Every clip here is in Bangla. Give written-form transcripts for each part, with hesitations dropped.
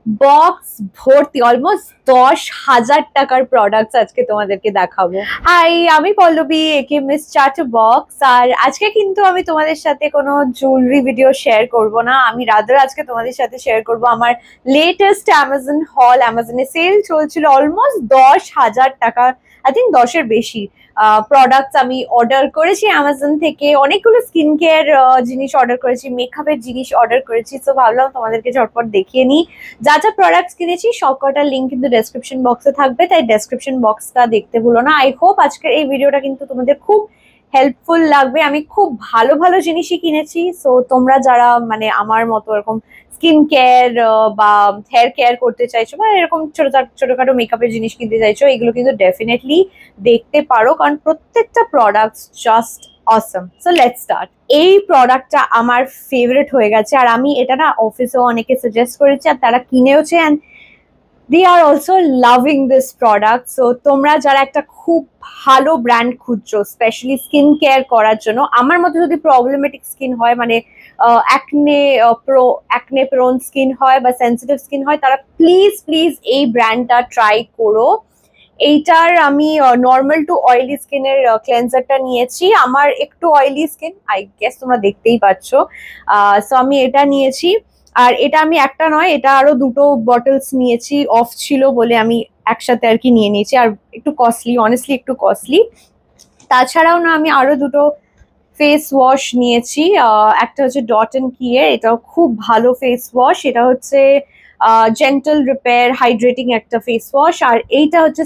বক্স ভর্তি অলমোস্ট 10,000 টাকার প্রোডাক্টস আজকে তোমাদেরকে দেখাবো। হাই, আমি পল্লবী, একে মিস চার্টার বক্স। আর আজকে কিন্তু আমি তোমাদের সাথে কোনো জুয়েলারি ভিডিও শেয়ার করব না, আমি রাদার আজকে তোমাদের সাথে শেয়ার করব আমার লেটেস্ট অ্যামাজন হল। অ্যামাজনে সেল চলছিল, অলমোস্ট 10,000 টাকা, আই থিঙ্ক 10-এর বেশি প্রোডাক্টস আমি অর্ডার করেছি অ্যামাজন থেকে। অনেকগুলো স্কিন কেয়ার জিনিস অর্ডার করেছি, মেকআপের জিনিস অর্ডার করেছি। তো ভাবলাম তোমাদেরকে ঝটপট দেখিয়ে নিই। যা যা প্রোডাক্টস কিনেছি সব কটার লিঙ্ক কিন্তু ডেসক্রিপশন বক্সে থাকবে, তাই ডেসক্রিপশন বক্সটা দেখতে ভুলো না। আই হোপ আজকের এই ভিডিওটা কিন্তু তোমাদের খুব হেল্পফুল লাগবে। আমি খুব ভালো ভালো জিনিসই কিনেছি, সো তোমরা যারা মানে আমার মতো এরকম স্কিন কেয়ার বা হেয়ার কেয়ার করতে চাইছো বা এরকম ছোটখাটো মেকআপের জিনিস কিনতে চাইছো, এগুলো কিন্তু ডেফিনেটলি দেখতে পারো, কারণ প্রত্যেকটা products just Assam. So let's start. এই প্রোডাক্টটা আমার ফেভারিট হয়ে গেছে, আর আমি এটা না অফিসেও অনেকে সাজেস্ট করেছি আর তারা কিনেওছে, and they are also loving this product. So তোমরা যারা একটা খুব ভালো ব্র্যান্ড খুঁজছো স্পেশালি স্কিন কেয়ার করার জন্য, আমার মতো যদি প্রবলেমেটিক স্কিন হয়, মানে অ্যাকনে প্রোন স্কিন হয় বা সেন্সিটিভ স্কিন হয়, তারা প্লিজ প্লিজ এই ব্র্যান্ডটা ট্রাই করো। এইটার আমি নর্মাল টু অয়েলি স্কিনের ক্লেন্সারটা নিয়েছি। আমার একটু অয়েলি স্কিন, আই গেস তোমরা দেখতেই পাচ্ছ। সো আমি এটা নিয়েছি, আর এটা আমি একটা নয়, এটা আরো দুটো বটলস নিয়েছি, অফ ছিল বলে আমি একসাথে আর কি নিয়ে নিয়েছি। আর একটু কস্টলি, অনেস্টলি একটু কস্টলি। তাছাড়াও না আমি আরো দুটো ফেস ওয়াশ নিয়েছি। একটা হচ্ছে ডট অ্যান্ড কি এর, এটাও খুব ভালো ফেস ওয়াশ। এটা হচ্ছে জেন্টাল রিপেয়ার হাইড্রেটিং একটা ফেস ওয়াশ। আর এইটা হচ্ছে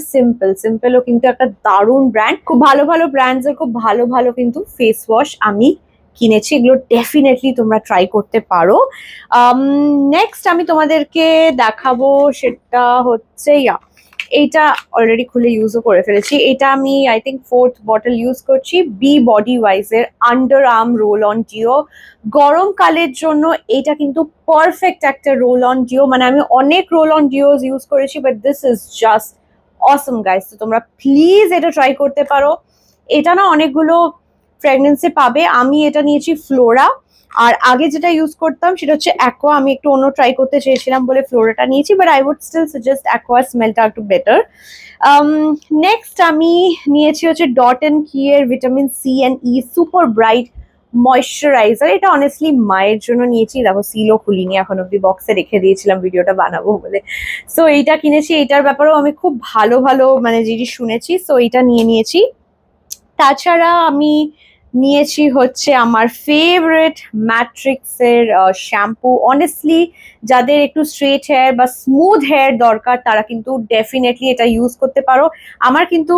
সিম্পলও কিন্তু একটা দারুণ ব্র্যান্ড। খুব ভালো ভালো ব্র্যান্ডস এর খুব ভালো ভালো কিন্তু ফেস ওয়াশ আমি কিনেছি, এগুলো ডেফিনেটলি তোমরা ট্রাই করতে পারো। নেক্সট আমি তোমাদেরকে দেখাবো, সেটা হচ্ছে এইটা অলরেডি খুলে ইউজও করে ফেলেছি। এটা আমি I think 4th bottle use করছি, বি বডি ওয়াইজের under arm roll on deo. গরমকালের জন্য এটা কিন্তু পারফেক্ট একটা রোল অন ডিও। মানে আমি অনেক রোল অন ডিওজ ইউজ করেছি, but this is just Assam guys. তো তোমরা প্লিজ এটা ট্রাই করতে পারো। এটা না অনেকগুলো ফ্র্যাগনেন্সে পাবে, আমি এটা নিয়েছি ফ্লোরা। আর আগে যেটা ইউজ করতাম সেটা হচ্ছে অ্যাকোয়া, আমি একটু অন্য ট্রাই করতে চেয়েছিলাম বলে ফ্লোরাটা নিয়েছি, but I would still suggest aqua, স্মেলটা একটু বেটার। নেক্সট আমি নিয়েছি হচ্ছে ডট অ্যান্ড কি এর vitamin C and E super bright moisturiser. এটা অনেস্টলি মায়ের জন্য নিয়েছি, দেখো সিলও খুলিনি এখন অব্দি, বক্সে রেখে দিয়েছিলাম ভিডিওটা বানাবো বলে। সো এইটা কিনেছি, এইটার ব্যাপারেও আমি খুব ভালো ভালো মানে জিনিস শুনেছি, সো এইটা নিয়ে নিয়েছি। তাছাড়া আমি নিয়েছি হচ্ছে আমার ফেভারিট ম্যাট্রিক্সের শ্যাম্পু। অনেস্টলি যাদের একটু স্ট্রেট হেয়ার বা স্মুথ হেয়ার দরকার তারা কিন্তু ডেফিনেটলি এটা ইউজ করতে পারো। আমার কিন্তু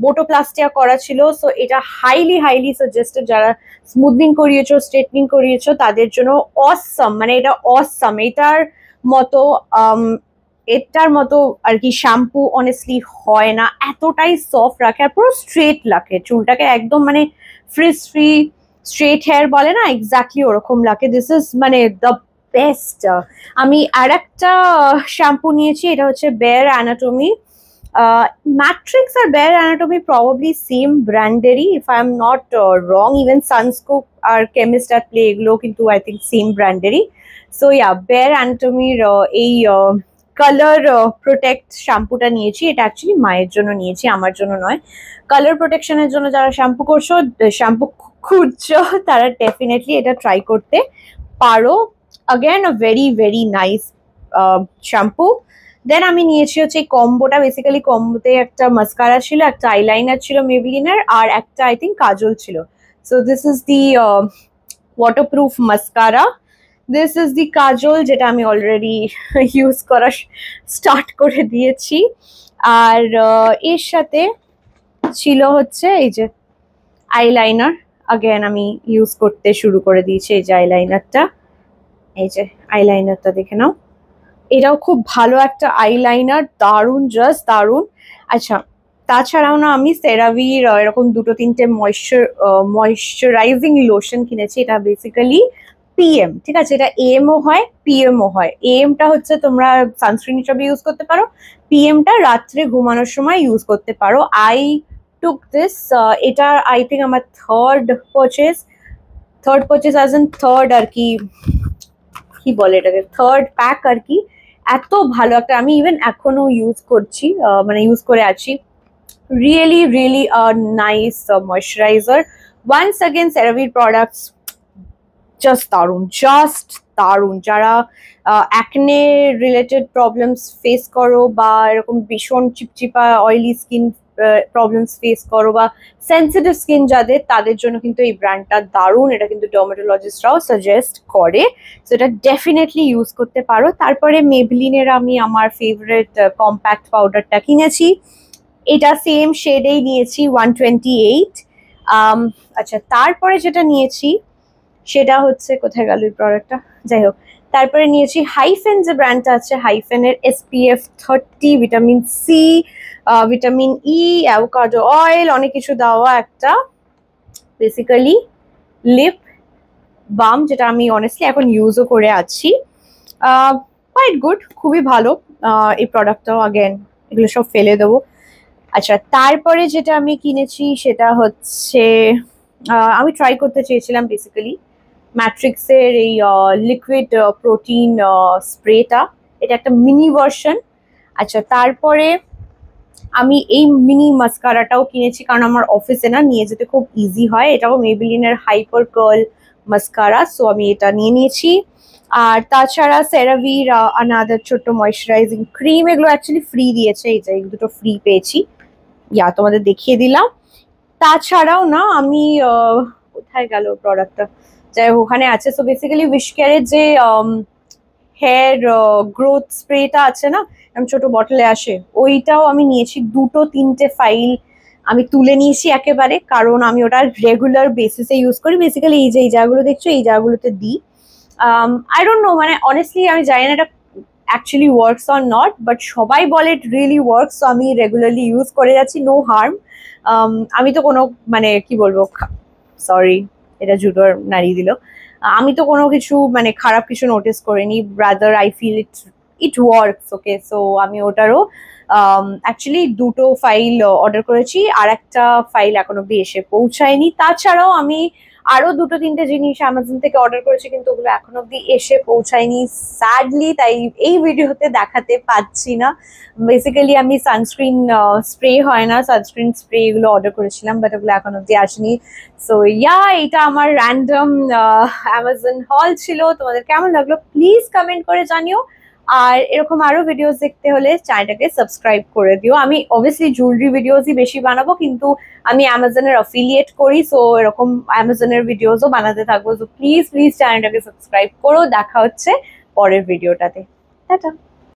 বোটোপ্লাস্টিয়া করা ছিল, সো এটা হাইলি হাইলি সাজেস্টেড। যারা স্মুথনিং করিয়েছো, স্ট্রেটনিং করিয়েছো, তাদের জন্য অসম, মানে এটা অসম। এটার মতো আর কি শ্যাম্পু অনেস্টলি হয় না, এতটাই সফট রাখে আর পুরো স্ট্রেট রাখে চুলটাকে, একদম মানে ফ্রিজ ফ্রি স্ট্রেট হেয়ার বলে না, এক্স্যাক্টলি ওরকম লাগে। দিস ইজ মানে দ্য বেস্ট। আমি আর একটা শ্যাম্পু নিয়েছি, এটা হচ্ছে বেয়ার অ্যানাটমি। ম্যাট্রিক্স আর বেয়ার অ্যানাটমি প্রবাবলি সেম ব্র্যান্ডেরই, if I am not wrong. Even sunscoop আর কেমিস্ট অ্যাট প্লে এগুলো কিন্তু আই থিঙ্ক সেম ব্র্যান্ডেরই। সো বেয়ার অ্যানাটমির এই কালার প্রোটেক্ট শ্যাম্পুটা নিয়েছি। এটা অ্যাকচুয়ালি মায়ের জন্য নিয়েছি, আমার জন্য নয়। কালার প্রোটেকশনের জন্য যারা শ্যাম্পু খুঁজছো তারা ডেফিনেটলি এটা ট্রাই করতে পারো। Again a very very nice shampoo. Then আমি নিয়েছি হচ্ছে এই কম্বোটা। বেসিক্যালি কম্বোতে একটা মাস্কারা ছিল, একটা আইলাইনার ছিল মেবলিনের, আর একটা আই থিঙ্ক কাজল ছিল। So this is the waterproof mascara, this is the kajal, যেটা আমি অলরেডি ইউজ করা স্টার্ট করে দিয়েছি। আর এর সাথে ছিল হচ্ছে এই যে আইলাইনার, আগেন আমি ইউজ করতে শুরু করে দিয়েছি। এই যে আইলাইনারটা, এই যে আইলাইনারটা দেখে নাও, এটাও খুব ভালো একটা আইলাইনার, দারুণ, জাস্ট দারুণ। আচ্ছা, তাছাড়াও না আমি সেরাভির এরকম 2-3টে ময়শ্চারাইজিং লোশন কিনেছি। এটা বেসিক্যালি পিএম, ঠিক আছে, এটা এমও হয় পিএমও হয়। এমটা হচ্ছে তোমরা সানস্ক্রিন হিসাবে ইউজ করতে পারো, পিএমটা রাত্রে ঘুমানোর সময় ইউজ করতে পারো। আই টুক দিস, এটা আই থিঙ্ক আমার third purchase as an third আর কি বলে এটাকে, থার্ড প্যাক আর কি। এত ভালো একটা, আমি ইভেন এখনো ইউজ করছি, মানে ইউজ করে আছি। Really really nice moisturiser. Once again CeraVe products just দারুণ। যারা অ্যাকনে রিলেটেড প্রবলেমস ফেস করো, বা এরকম ভীষণ চিপচিপা অয়েলি স্কিন প্রবলেমস ফেস করো, বা সেন্সিটিভ স্কিন যাদের, তাদের জন্য কিন্তু এই ব্র্যান্ডটা দারুণ। এটা কিন্তু ডার্মাটোলজিস্টরাও সাজেস্ট করে, সো এটা ডেফিনেটলি ইউজ করতে পারো। তারপরে মেবলিনের আমি আমার ফেভারিট কম্প্যাক্ট পাউডারটা কিনেছি, এটা সেম শেডেই নিয়েছি 128। আচ্ছা, তারপরে যেটা নিয়েছি সেটা হচ্ছে, কোথায় গেল এই প্রোডাক্টটা, যাই হোক, তারপরে নিয়েছি হাইফেন, যে ব্র্যান্ডটা আছে হাইফেনের SPF 30 vitamin C, vitamin E, avocado oil, অনেক কিছু দেওয়া একটা বেসিক্যালি লিপ বাম, যেটা আমি অনেস্টলি এখন ইউজও করে আছি। কোয়াইট গুড, খুবই ভালো এই প্রোডাক্টটাও। আগেন এগুলো সব ফেলে দেবো। আচ্ছা, তারপরে যেটা আমি কিনেছি সেটা হচ্ছে, আমি ট্রাই করতে চেয়েছিলাম বেসিক্যালি ম্যাট্রিক্সের এই লিকুইড প্রোটিন স্প্রেটা, এটা একটা মিনি ভার্সন। আচ্ছা, তারপরে আমি এই মিনি মাস্কারাটাও কিনেছি, কারণ আমার অফিসে না নিয়ে যেতে খুব ইজি হয়। এটাও মেবিলিনের হাইপার কার্ল মাস্কারা, সো আমি এটা নিয়ে নিয়েছি। আর তাছাড়া সেরাভির আনাদার ছোট্ট ময়শ্চারাইজিং ক্রিম, এগুলো অ্যাকচুয়ালি ফ্রি দিয়েছে, এই যে এই দুটো ফ্রি পেয়েছি, তোমাদের দেখিয়ে দিলাম। তাছাড়াও না আমি কোথায় গেল প্রোডাক্টটা, যাই হোক ওখানে আছে। সো বেসিক্যালি উইশকেয়ারের যে হেয়ার গ্রোথ স্প্রেটা আছে না, ছোট বটলে আসে, ওইটাও আমি নিয়েছি। 2-3টে ফাইল আমি তুলে নিয়েছি একেবারে, কারণ আমি ওটা রেগুলার বেসিসে ইউজ করি। বেসিক্যালি এই যে এই জায়গাগুলো দেখছো, এই জায়গাগুলোতে দিই। আই ডোন্ট নো, মানে অনেস্টলি আমি জানি না এটা actually works or not, but সবাই বলে ইট রিয়েলি ওয়ার্কস, সো আমি রেগুলারলি ইউজ করে যাচ্ছি, নো হার্ম। আমি তো কোনো, মানে কি বলবো, সরি এটা জুতোর নাড়িয়ে দিল, আমি তো কোনো কিছু মানে খারাপ কিছু নোটিস করিনি, brother I feel it works. Okay, so আমি ওটারও অ্যাকচুয়ালি 2টো ফাইল অর্ডার করেছি, আর একটা ফাইল এখনো অব্দি এসে পৌঁছায়নি। তাছাড়াও আমি আরো 2-3টে জিনিস অ্যামাজন থেকে অর্ডার করেছি, কিন্তু ওগুলো এখনো অব্দি এসে পৌঁছায়নি স্যাডলি, তাই এই ভিডিওতে দেখাতে পাচ্ছি না। বেসিক্যালি আমি সানস্ক্রিন স্প্রে হয় না, সানস্ক্রিন স্প্রে এগুলো অর্ডার করেছিলাম, বাট ওগুলো এখন অব্দি আসেনি। সো এটা আমার র্যান্ডম অ্যামাজন হল ছিল। তোমাদের কেমন লাগলো প্লিজ কমেন্ট করে জানিও। আর এরকম আরো ভিডিওস দেখতে হলে চ্যানেলটাকে সাবস্ক্রাইব করে দিও। আমি অবভিয়াসলি জুয়েলারি ভিডিওসই বেশি বানাবো, কিন্তু আমি অ্যামাজনের অ্যাফিলিয়েট করি, সো এরকম অ্যামাজনের ভিডিওসও বানাতে থাকবো। সো প্লিজ চ্যানেলটাকে সাবস্ক্রাইব করো। দেখা হচ্ছে পরের ভিডিওটাতে। টাটা।